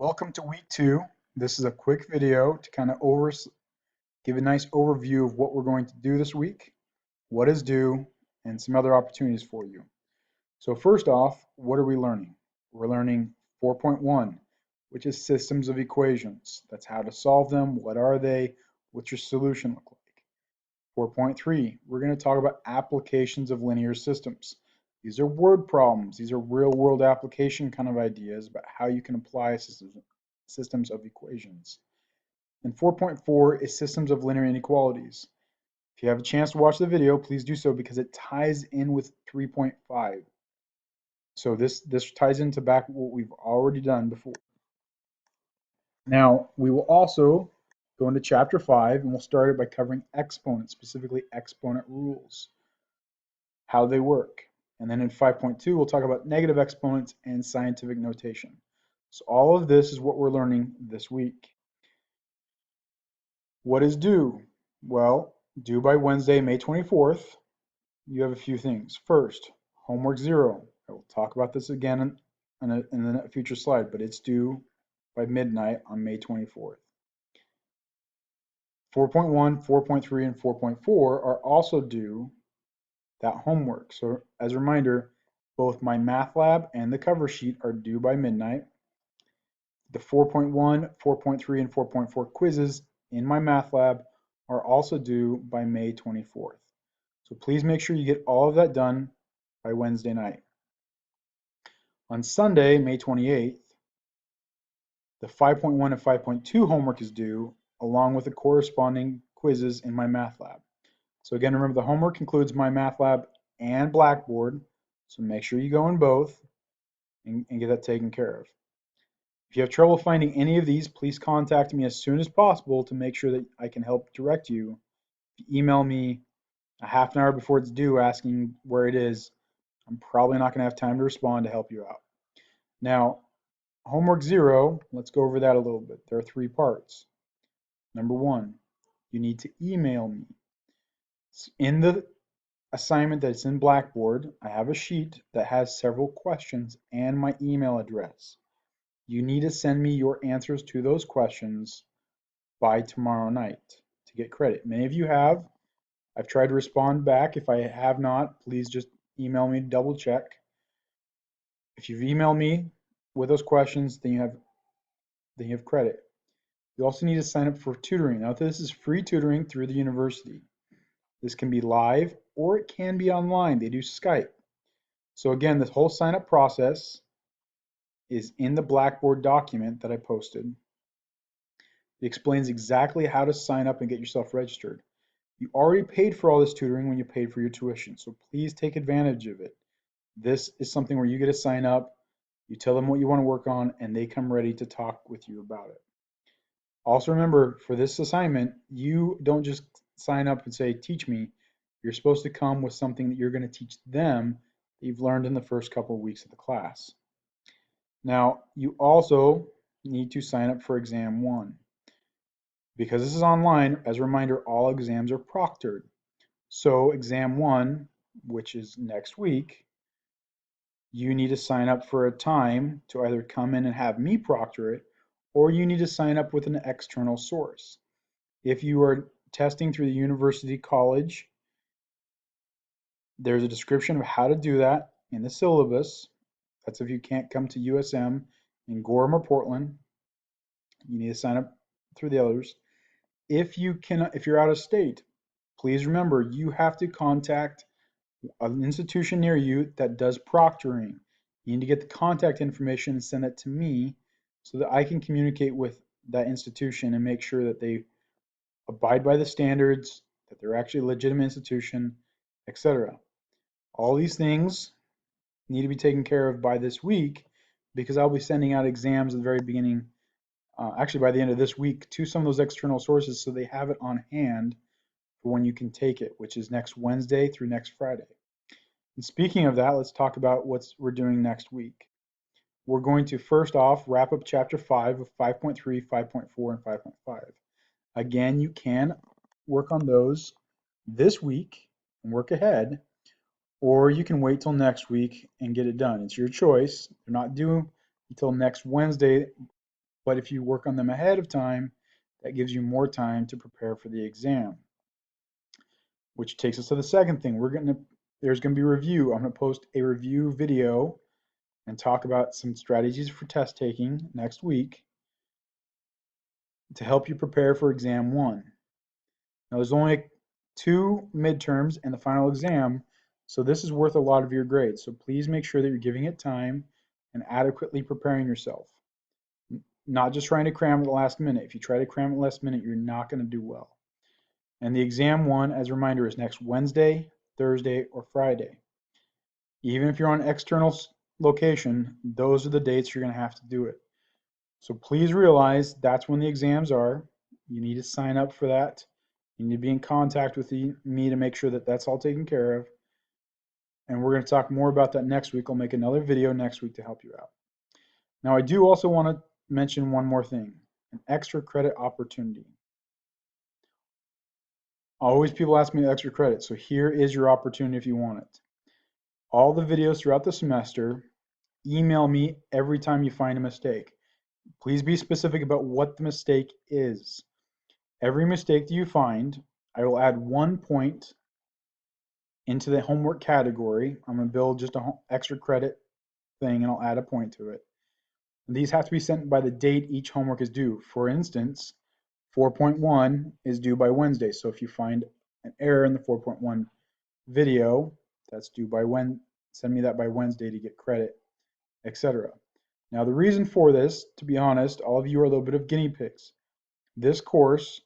Welcome to week 2. This is a quick video to kind of give a nice overview of what we're going to do this week, what is due, and some other opportunities for you. So first off, what are we learning? We're learning 4.1, which is systems of equations. That's how to solve them, what are they, what's your solution look like. 4.3, we're going to talk about applications of linear systems. These are word problems. These are real-world application kind of ideas about how you can apply systems of equations. And 4.4 is systems of linear inequalities. If you have a chance to watch the video, please do so because it ties in with 3.5. So this ties into back what we've already done before. Now, we will also go into chapter 5, and we'll start it by covering exponents, specifically exponent rules, how they work. And then in 5.2, we'll talk about negative exponents and scientific notation. So all of this is what we're learning this week. What is due? Well, due by Wednesday, May 24th, you have a few things. First, homework 0. I will talk about this again in a future slide, but it's due by midnight on May 24th. 4.1, 4.3, and 4.4 are also due that homework. So as a reminder, both my math lab and the cover sheet are due by midnight. The 4.1, 4.3, and 4.4 quizzes in my math lab are also due by May 24th. So please make sure you get all of that done by Wednesday night. On Sunday, May 28th, the 5.1 and 5.2 homework is due, along with the corresponding quizzes in my math lab. So again, remember the homework includes my math lab and Blackboard, so make sure you go in both and get that taken care of. If you have trouble finding any of these, please contact me as soon as possible to make sure that I can help direct you. If you email me a half an hour before it's due asking where it is, I'm probably not going to have time to respond to help you out. Now, homework 0, let's go over that a little bit. There are 3 parts. Number 1, you need to email me. In the assignment that's in Blackboard, I have a sheet that has several questions and my email address. You need to send me your answers to those questions by tomorrow night to get credit. Many of you have. I've tried to respond back. If I have not, please just email me to double check. If you've emailed me with those questions, then you have credit. You also need to sign up for tutoring. Now, this is free tutoring through the university. This can be live or it can be online. They do Skype. So again, this whole sign up process is in the Blackboard document that I posted. It explains exactly how to sign up and get yourself registered. You already paid for all this tutoring when you paid for your tuition, so please take advantage of it. This is something where you get to sign up, you tell them what you want to work on, and they come ready to talk with you about it. Also remember, for this assignment, you don't just sign up and say, teach me. You're supposed to come with something that you're going to teach them that you've learned in the first couple of weeks of the class. Now, you also need to sign up for exam 1. Because this is online, as a reminder, all exams are proctored. So exam 1, which is next week, you need to sign up for a time to either come in and have me proctor it, or you need to sign up with an external source. If you are testing through the university college, there's a description of how to do that in the syllabus. That's if you can't come to USM in Gorham or Portland. You need to sign up through the others. If you're out of state, please remember you have to contact an institution near you that does proctoring. You need to get the contact information and send it to me so that I can communicate with that institution and make sure that they abide by the standards, that they're actually a legitimate institution, etc. All these things need to be taken care of by this week because I'll be sending out exams at the very beginning, actually by the end of this week, to some of those external sources so they have it on hand for when you can take it, which is next Wednesday through next Friday. And speaking of that, let's talk about what we're doing next week. We're going to first off wrap up chapter 5 of 5.3, 5.4, and 5.5. Again, you can work on those this week and work ahead, or you can wait till next week and get it done. It's your choice. They're not due until next Wednesday But if you work on them ahead of time, that gives you more time to prepare for the exam. Which takes us to the second thing. There's gonna be a review. I'm gonna post a review video and talk about some strategies for test taking next week to help you prepare for exam 1. Now there's only 2 midterms and the final exam, so this is worth a lot of your grades. So please make sure that you're giving it time and adequately preparing yourself. Not just trying to cram at the last minute. If you try to cram at the last minute, you're not going to do well. And the exam 1, as a reminder, is next Wednesday, Thursday, or Friday. Even if you're on external location, those are the dates you're going to have to do it. So please realize that's when the exams are. You need to sign up for that. You need to be in contact with me to make sure that that's all taken care of. And we're going to talk more about that next week. I'll make another video next week to help you out. Now, I do also want to mention one more thing, an extra credit opportunity. Always people ask me extra credit, so here is your opportunity if you want it. All the videos throughout the semester, email me every time you find a mistake. Please be specific about what the mistake is. Every mistake that you find, I will add 1 point into the homework category. I'm going to build just an extra credit thing and I'll add a point to it. And these have to be sent by the date each homework is due. For instance, 4.1 is due by Wednesday. So if you find an error in the 4.1 video, that's due by send me that by Wednesday to get credit, etc. Now the reason for this, to be honest, all of you are a little bit of guinea pigs. This course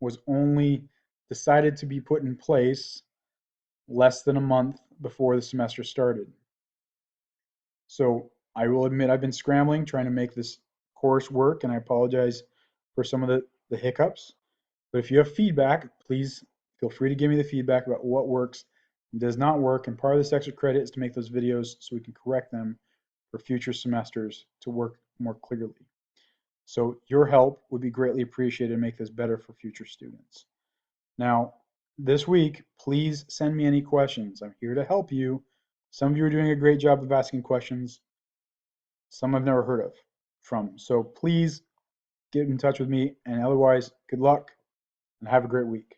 was only decided to be put in place less than a month before the semester started. So I will admit I've been scrambling trying to make this course work, and I apologize for some of the hiccups. But if you have feedback, please feel free to give me the feedback about what works and does not work. And part of this extra credit is to make those videos so we can correct them for future semesters to work more clearly. So your help would be greatly appreciated to make this better for future students. Now, this week, please send me any questions. I'm here to help you. Some of you are doing a great job of asking questions. Some I've never heard of from. So please get in touch with me, and otherwise, good luck and have a great week.